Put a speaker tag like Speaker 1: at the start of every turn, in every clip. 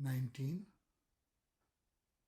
Speaker 1: 19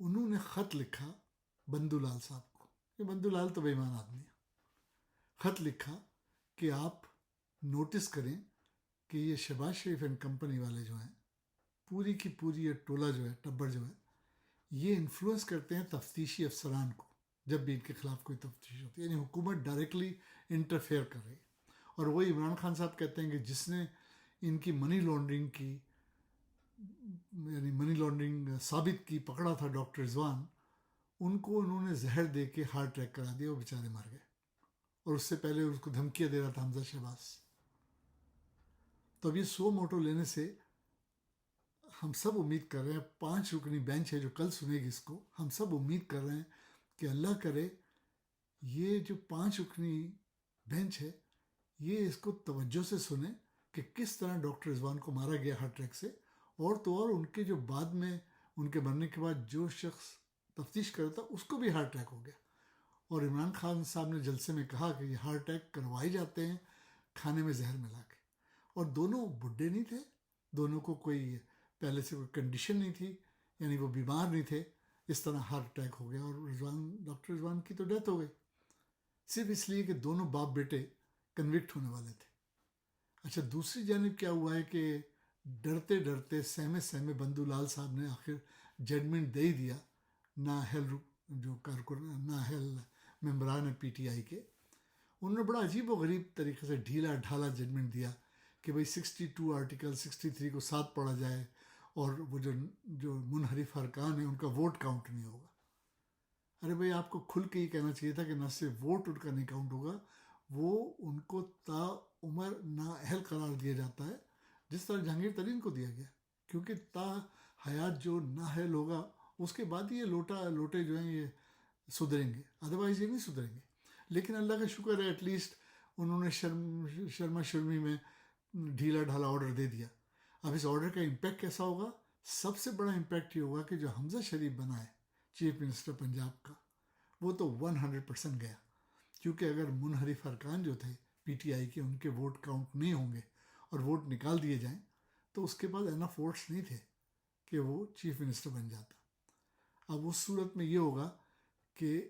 Speaker 1: انہوں نے خط لکھا بندو لال صاحب کو. یہ بندو لال تو بے ایمان آدمی ہے. خط لکھا کہ آپ نوٹس کریں کہ یہ شہباز شریف اینڈ کمپنی والے جو ہیں پوری کی پوری یہ ٹولہ جو ہے ٹبر جو ہے یہ انفلوئنس کرتے ہیں تفتیشی افسران کو جب بھی ان کے خلاف کوئی تفتیش ہوتی ہے. یعنی حکومت ڈائریکٹلی انٹرفیئر کر رہی ہے. اور وہی عمران خان صاحب کہتے ہیں کہ جس نے ان کی منی لانڈرنگ کی یعنی منی لانڈرنگ ثابت کی پکڑا تھا ڈاکٹر رضوان, ان کو انہوں نے زہر دے کے ہارٹ اٹیک کرا دیا, وہ بیچارے مر گئے. اور اس سے پہلے اس کو دھمکیاں دے رہا تھا حمزہ شہباز. تو اب یہ سو موٹو لینے سے ہم سب امید کر رہے ہیں, 5 رکنی بینچ ہے جو کل سنے گی اس کو, ہم سب امید کر رہے ہیں کہ اللہ کرے یہ جو 5 رکنی بینچ ہے یہ اس کو توجہ سے سنیں کہ کس طرح ڈاکٹر رضوان کو مارا گیا ہارٹ اٹیک سے, اور تو اور ان کے جو بعد میں ان کے مرنے کے بعد جو شخص تفتیش کر رہا تھا اس کو بھی ہارٹ اٹیک ہو گیا. اور عمران خان صاحب نے جلسے میں کہا کہ یہ ہارٹ اٹیک کروائے جاتے ہیں کھانے میں زہر ملا کے. اور دونوں بڈھے نہیں تھے, دونوں کو کوئی پہلے سے کوئی کنڈیشن نہیں تھی, یعنی وہ بیمار نہیں تھے, اس طرح ہارٹ اٹیک ہو گیا. اور ڈاکٹر رضوان کی تو ڈیتھ ہو گئی صرف اس لیے کہ دونوں باپ بیٹے کنوکٹ ہونے والے تھے. اچھا, دوسری جانب کیا ہوا ہے کہ ڈرتے ڈرتے سہمے سہمے بندو لال صاحب نے آخر ججمنٹ دے ہی دیا. نااہل جو نااہل ممبران ہیں پی ٹی آئی کے, انہوں نے بڑا عجیب و غریب طریقے سے ڈھیلا ڈھالا ججمنٹ دیا کہ بھئی 62 آرٹیکل 63 کو ساتھ پڑھا جائے اور وہ جو منحرف ارکان ہیں ان کا ووٹ کاؤنٹ نہیں ہوگا. ارے بھئی آپ کو کھل کے ہی کہنا چاہیے تھا کہ نہ صرف ووٹ ان کا نہیں کاؤنٹ ہوگا, وہ ان کو تا عمر نااہل قرار دیا جاتا ہے جس طرح جہانگیر ترین کو دیا گیا, کیونکہ تا حیات جو نااہل ہوگا اس کے بعد یہ لوٹے جو ہیں یہ سدھریں گے, ادروائز یہ نہیں سدھریں گے. لیکن اللہ کا شکر ہے ایٹ لیسٹ انہوں نے شرما شرمی میں ڈھیلا ڈھالا آرڈر دے دیا. اب اس آرڈر کا امپیکٹ کیسا ہوگا؟ سب سے بڑا امپیکٹ یہ ہوگا کہ جو حمزہ شریف بنا ہے چیف منسٹر پنجاب کا, وہ تو 100% گیا. کیونکہ اگر منحرف ارکان جو تھے پی ٹی آئی کے ان کے ووٹ کاؤنٹ نہیں ہوں گے اور ووٹ نکال دیے جائیں تو اس کے بعد انف ووٹس نہیں تھے کہ وہ چیف منسٹر بن جاتا. اب اس صورت میں یہ ہوگا کہ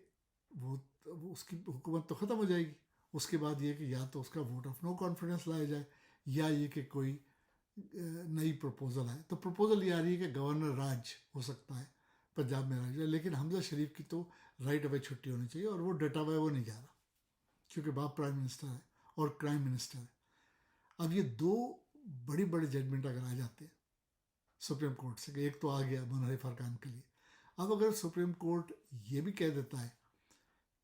Speaker 1: وہ اس کی حکومت تو ختم ہو جائے گی. اس کے بعد یہ کہ یا تو اس کا ووٹ آف نو کانفیڈنس لایا جائے یا یہ کہ کوئی نئی پروپوزل آئے. تو پروپوزل یہ آ رہی ہے کہ گورنر راج ہو سکتا ہے پنجاب میں راج, لیکن حمزہ شریف کی تو رائٹ اوے چھٹی ہونی چاہیے, اور وہ ڈٹا ہوا ہے, وہ نہیں جا رہا کیونکہ باپ پرائم منسٹر ہے اور کرائم منسٹر ہے. اب یہ 2 بڑے ججمنٹ اگر آ جاتے ہیں سپریم کورٹ سے, کہ ایک تو آ گیا منحرف ارکان کے لیے, اب اگر سپریم کورٹ یہ بھی کہہ دیتا ہے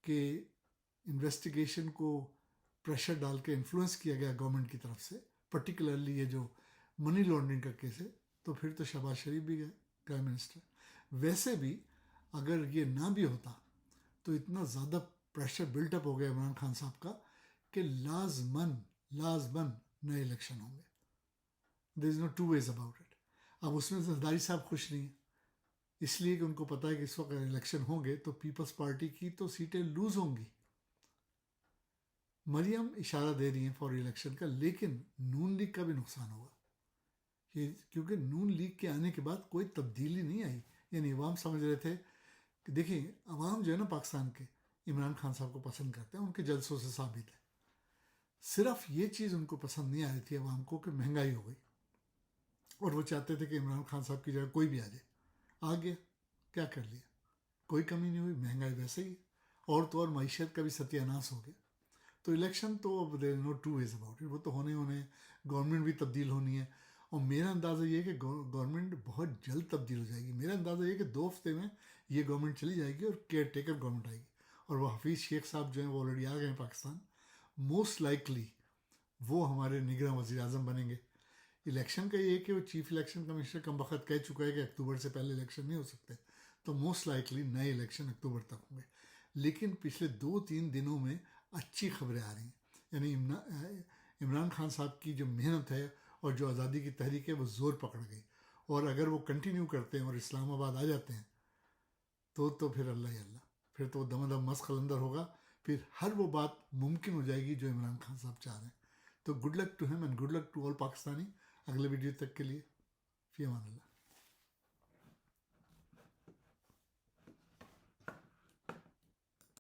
Speaker 1: کہ انویسٹیگیشن کو پریشر ڈال کے انفلوئنس کیا گیا گورنمنٹ کی طرف سے, پرٹیکولرلی یہ جو منی لانڈرنگ کا کیس ہے, تو پھر تو شہباز شریف بھی گئے پرائم منسٹر. ویسے بھی اگر یہ نہ بھی ہوتا تو اتنا زیادہ پریشر بلٹ اپ ہو گیا عمران خان صاحب کا کہ لازماً نئے الیکشن ہوں گے. دیر از نو 2 ways اباؤٹ اٹ. اب اس میں زرداری صاحب خوش نہیں ہیں, اس لیے کہ ان کو پتہ ہے کہ اس وقت الیکشن ہوں گے تو پیپلز پارٹی کی تو سیٹیں لوز ہوں گی. مریم اشارہ دے رہی ہیں فور الیکشن کا, لیکن نون لیگ کا بھی نقصان ہوگا کیونکہ نون لیگ کے آنے کے بعد کوئی تبدیلی نہیں آئی. یعنی عوام سمجھ رہے تھے کہ دیکھیں عوام جو ہے نا پاکستان کے عمران خان صاحب کو پسند کرتے ہیں, ان کے جلسوں سے ثابت ہے. صرف یہ چیز ان کو پسند نہیں آ رہی تھی عوام کو کہ مہنگائی ہو گئی, اور وہ چاہتے تھے کہ عمران خان صاحب کی جگہ کوئی بھی آ جائے. آ گیا, کیا کر لیا, کوئی کمی نہیں ہوئی, مہنگائی ویسے ہی, اور تو اور معیشت کا بھی ستیہ ناش ہو گیا. تو الیکشن تو اب دیر نو 2 ways اباؤٹ اٹ, وہ تو ہونے ہیں, گورنمنٹ بھی تبدیل ہونی ہے. اور میرا اندازہ یہ کہ گورنمنٹ بہت جلد تبدیل ہو جائے گی. میرا اندازہ یہ کہ 2 ہفتے میں یہ گورنمنٹ چلی جائے گی اور کیئر ٹیکر گورنمنٹ آئے گی. اور وہ حفیظ شیخ صاحب جو ہیں وہ آلریڈی آ گئے ہیں پاکستان, موسٹ لائکلی وہ ہمارے نگراں وزیر اعظم بنیں گے. الیکشن کا یہ کہ وہ چیف الیکشن کمشنر کم وقت کہہ چکا ہے کہ اکتوبر سے پہلے الیکشن نہیں ہو سکتے, تو موسٹ لائکلی نئے الیکشن اکتوبر تک ہوں گے. لیکن پچھلے 2-3 دنوں میں اچھی خبریں آ رہی ہیں. یعنی عمران خان صاحب کی جو محنت ہے اور جو آزادی کی تحریک ہے وہ زور پکڑ گئی, اور اگر وہ کنٹینیو کرتے ہیں اور اسلام آباد آ جاتے ہیں تو پھر اللہ ہی اللہ, پھر تو دم دم مست قلندر ہوگا. پھر ہر وہ بات ممکن ہو جائے گی جو عمران خان صاحب چاہ رہے ہیں. تو good luck to him and good luck to all Pakistani. اگلے ویڈیو تک کے لیے فی امان اللہ.